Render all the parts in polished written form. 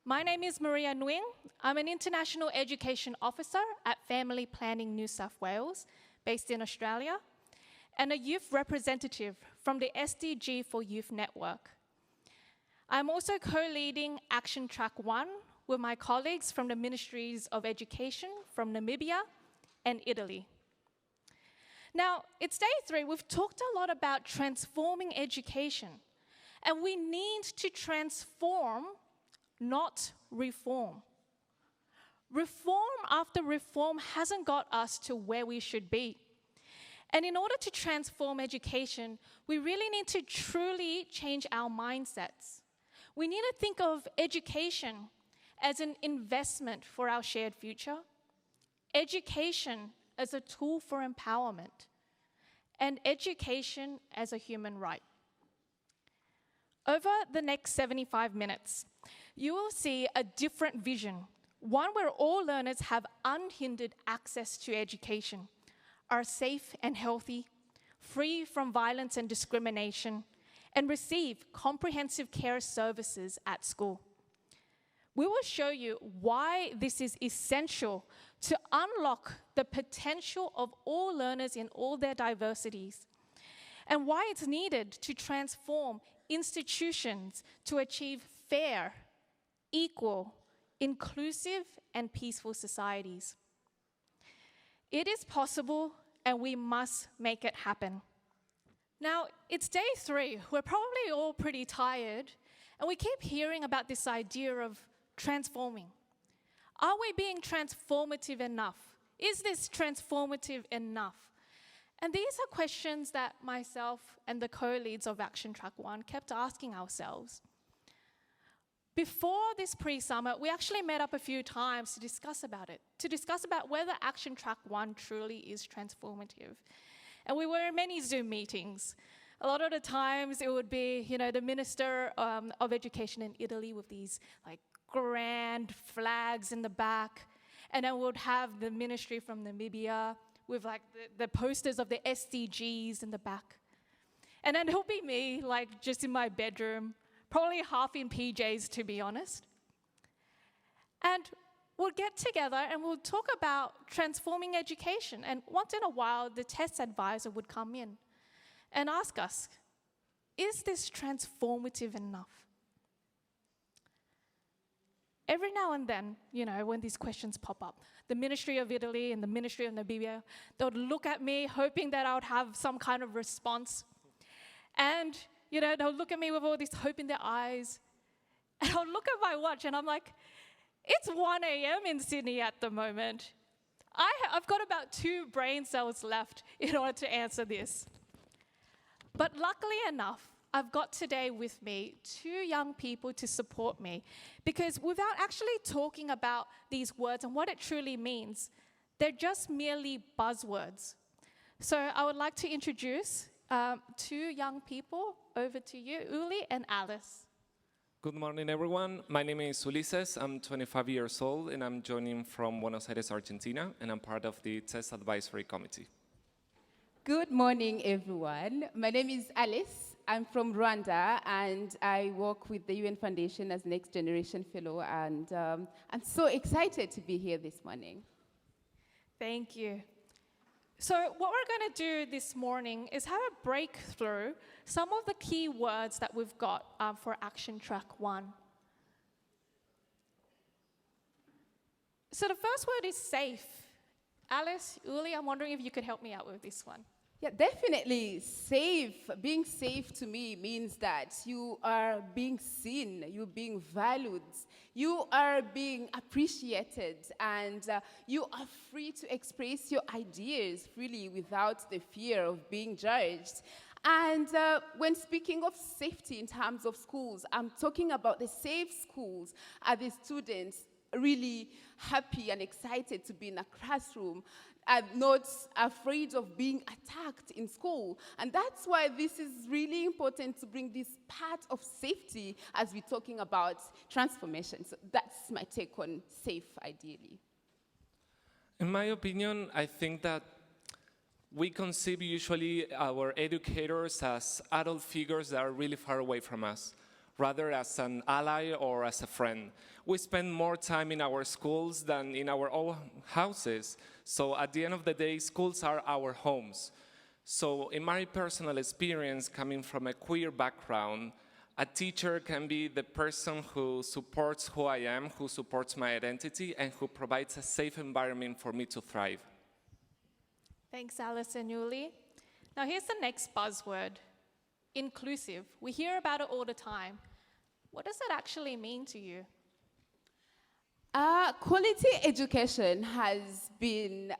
My name is Maria Nguyen. I'm an International Education Officer at Family Planning New South Wales, based in Australia, and a youth representative from the SDG for Youth Network. I'm also co-leading Action Track 1 with my colleagues from the Ministries of Education from Namibia and Italy. Now, it's day 3. We've talked a lot about transforming education, and we need to transform, not reform. Reform after reform hasn't got us to where we should be. And in order to transform education, we really need to truly change our mindsets. We need to think of education as an investment for our shared future, education as a tool for empowerment, and education as a human right. Over the next 75 minutes, you will see a different vision, one where all learners have unhindered access to education, are safe and healthy, free from violence and discrimination, and receive comprehensive care services at school. We will show you why this is essential to unlock the potential of all learners in all their diversities, and why it's needed to transform institutions to achieve fair, equal, inclusive, and peaceful societies. It is possible, and we must make it happen. Now, it's day 3. We're probably all pretty tired, and we keep hearing about this idea of transforming. Are we being transformative enough? Is this transformative enough? And these are questions that myself and the co-leads of Action Track 1 kept asking ourselves. Before this pre-summit, we actually met up a few times to discuss about whether Action Track 1 truly is transformative. And we were in many Zoom meetings. A lot of the times it would be, the Minister of Education in Italy with these grand flags in the back. And then we would have the ministry from Namibia with the posters of the SDGs in the back. And then it'll be me, just in my bedroom, probably half in PJs, to be honest. And we'll get together and we'll talk about transforming education. And once in a while, the test advisor would come in and ask us, is this transformative enough? Every now and then, when these questions pop up, the Ministry of Italy and the Ministry of Namibia, they would look at me hoping that I would have some kind of response. And, they'll look at me with all this hope in their eyes. And I'll look at my watch and I'm like, it's 1 a.m. in Sydney at the moment. I've got about 2 brain cells left in order to answer this. But luckily enough, I've got today with me 2 young people to support me, because without actually talking about these words and what it truly means, they're just merely buzzwords. So I would like to introduce 2 young people. Over to you, Uli and Alice. Good morning, everyone. My name is Ulises. I'm 25 years old, and I'm joining from Buenos Aires, Argentina, and I'm part of the Test Advisory Committee. Good morning, everyone. My name is Alice. I'm from Rwanda, and I work with the UN Foundation as Next Generation Fellow, and I'm so excited to be here this morning. Thank you. So what we're going to do this morning is have a break through some of the key words that we've got for Action Track 1. So the first word is safe. Alice, Uli, I'm wondering if you could help me out with this one. Yeah, definitely. Safe. Being safe to me means that you are being seen, you're being valued, you are being appreciated, and you are free to express your ideas freely without the fear of being judged. And when speaking of safety in terms of schools, I'm talking about the safe schools. Are the students really happy and excited to be in a classroom? Are not afraid of being attacked in school. And that's why this is really important to bring this part of safety as we're talking about transformation. So that's my take on safe, ideally. In my opinion, I think that we conceive usually our educators as adult figures that are really far away from us. rather as an ally or as a friend. We spend more time in our schools than in our own houses. So at the end of the day, schools are our homes. So in my personal experience, coming from a queer background, a teacher can be the person who supports who I am, who supports my identity, and who provides a safe environment for me to thrive. Thanks, Alice and Uli. Now here's the next buzzword, inclusive. We hear about it all the time. What does that actually mean to you? Quality education has been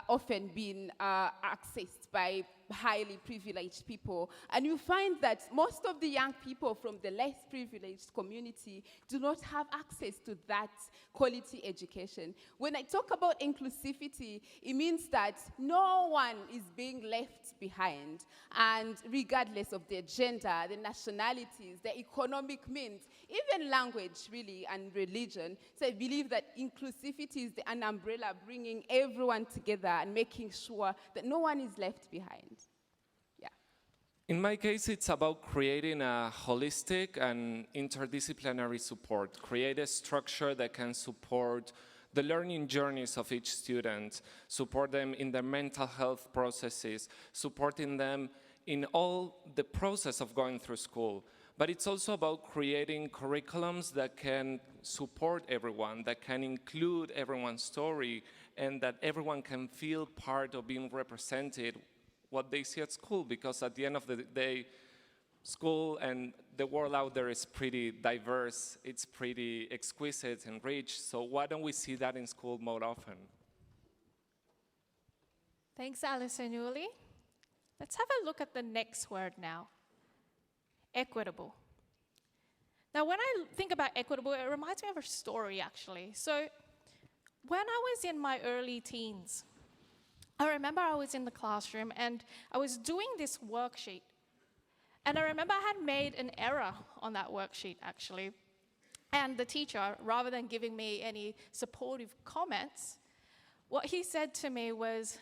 often been accessed by highly privileged people. And you find that most of the young people from the less privileged community do not have access to that quality education. When I talk about inclusivity, it means that no one is being left behind. And regardless of their gender, their nationalities, their economic means, even language, really, and religion. So I believe that inclusivity is an umbrella bringing everyone together and making sure that no one is left behind. Yeah. In my case, it's about creating a holistic and interdisciplinary support, create a structure that can support the learning journeys of each student, support them in their mental health processes, supporting them in all the process of going through school. But it's also about creating curriculums that can support everyone, that can include everyone's story, and that everyone can feel part of being represented what they see at school, because at the end of the day, school and the world out there is pretty diverse, it's pretty exquisite and rich, so why don't we see that in school more often? Thanks, Alice and Uli. Let's have a look at the next word now. Equitable. Now, when I think about equitable, it reminds me of a story, actually. So, when I was in my early teens, I remember I was in the classroom and I was doing this worksheet. And I remember I had made an error on that worksheet, actually. And the teacher, rather than giving me any supportive comments, what he said to me was,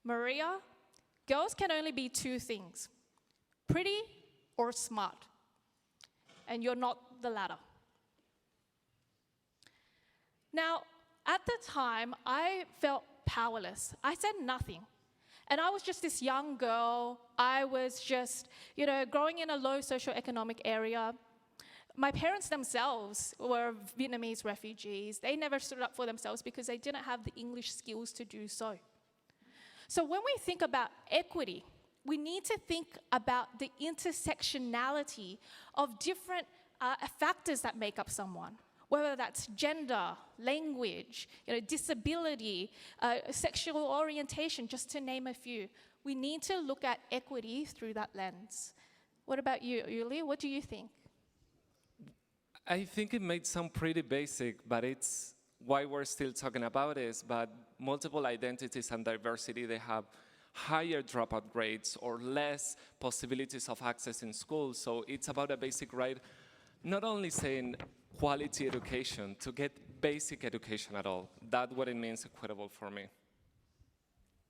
"Maria, girls can only be two things, pretty or smart, and you're not the latter." Now, at the time, I felt powerless. I said nothing. And I was just this young girl. I was just, growing in a low socioeconomic area. My parents themselves were Vietnamese refugees. They never stood up for themselves because they didn't have the English skills to do so. So when we think about equity, we need to think about the intersectionality of different factors that make up someone, whether that's gender, language, disability, sexual orientation, just to name a few. We need to look at equity through that lens. What about you, Uli? What do you think? I think it may sound pretty basic, but it's why we're still talking about it. But multiple identities and diversity, they have higher dropout rates or less possibilities of access in school. So it's about a basic right, not only saying quality education, to get basic education at all. That's what it means equitable for me.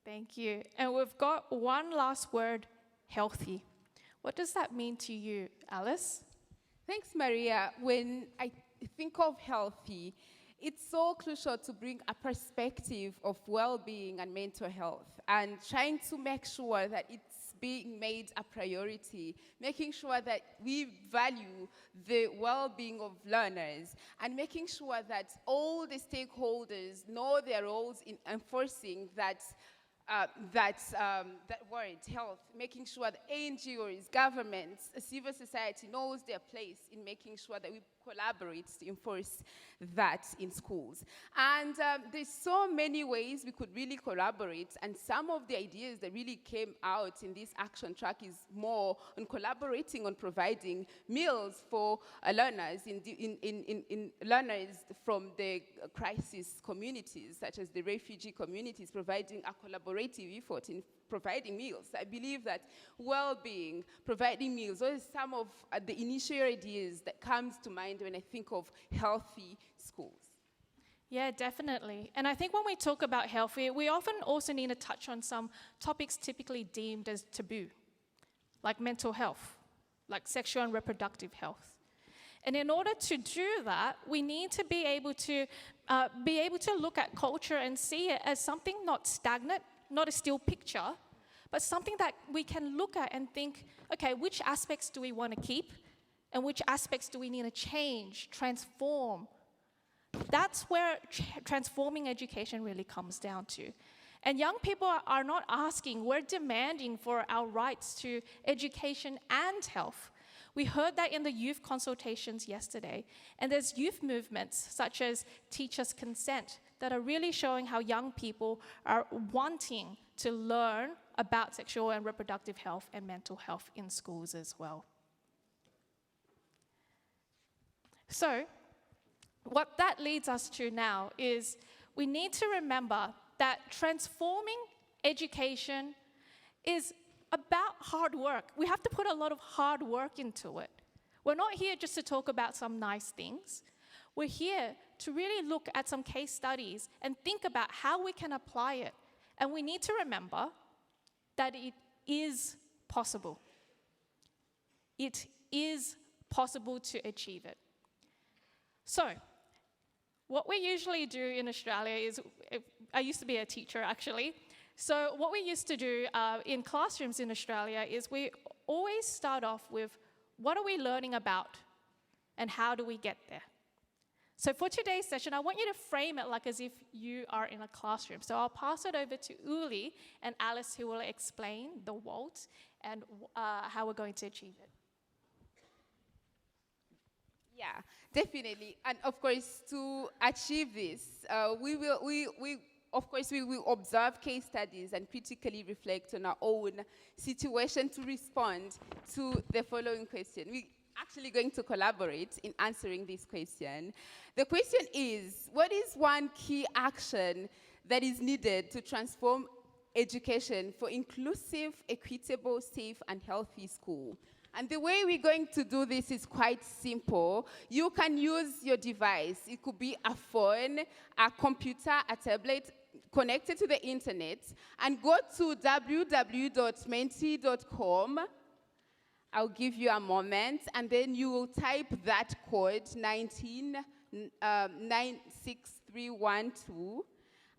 Thank you. And we've got one last word, healthy. What does that mean to you, Alice? Thanks, Maria. When I think of healthy, it's so crucial to bring a perspective of well-being and mental health and trying to make sure that it's being made a priority, making sure that we value the well-being of learners and making sure that all the stakeholders know their roles in enforcing that word, health, making sure that NGOs, governments, civil society knows their place in making sure that we collaborate to enforce that in schools. And there's so many ways we could really collaborate, and some of the ideas that really came out in this action track is more on collaborating on providing meals for learners in learners from the crisis communities, such as the refugee communities, providing a collaborative effort in providing meals. I believe that well-being, providing meals, those are some of the initial ideas that comes to mind when I think of healthy schools. Yeah, definitely. And I think when we talk about healthy, we often also need to touch on some topics typically deemed as taboo, like mental health, like sexual and reproductive health. And in order to do that, we need to be able to look at culture and see it as something not stagnant, not a still picture, but something that we can look at and think, okay, which aspects do we want to keep and which aspects do we need to change, transform? That's where transforming education really comes down to. And young people are not asking, we're demanding for our rights to education and health. We heard that in the youth consultations yesterday. And there's youth movements such as Teachers' Consent that are really showing how young people are wanting to learn about sexual and reproductive health and mental health in schools as well. So, what that leads us to now is we need to remember that transforming education is about hard work. We have to put a lot of hard work into it. We're not here just to talk about some nice things. We're here to really look at some case studies and think about how we can apply it. And we need to remember that it is possible. It is possible to achieve it. So, what we usually do in Australia is, I used to be a teacher actually, so what we used to do in classrooms in Australia is we always start off with, what are we learning about and how do we get there? So for today's session, I want you to frame it like as if you are in a classroom. So I'll pass it over to Uli and Alice, who will explain the WALT and how we're going to achieve it. Yeah, definitely. And of course, to achieve this, we will observe case studies and critically reflect on our own situation to respond to the following question. We're actually going to collaborate in answering this question. The question is, what is one key action that is needed to transform education for inclusive, equitable, safe, and healthy school? And the way we're going to do this is quite simple. You can use your device. It could be a phone, a computer, a tablet, connected to the internet, and go to www.menti.com. I'll give you a moment, and then you will type that code, 96312,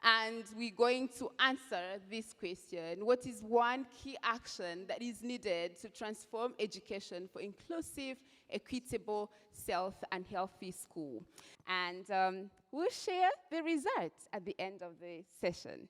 and we're going to answer this question. What is one key action that is needed to transform education for inclusive, equitable, safe, and healthy school? And we'll share the results at the end of the session.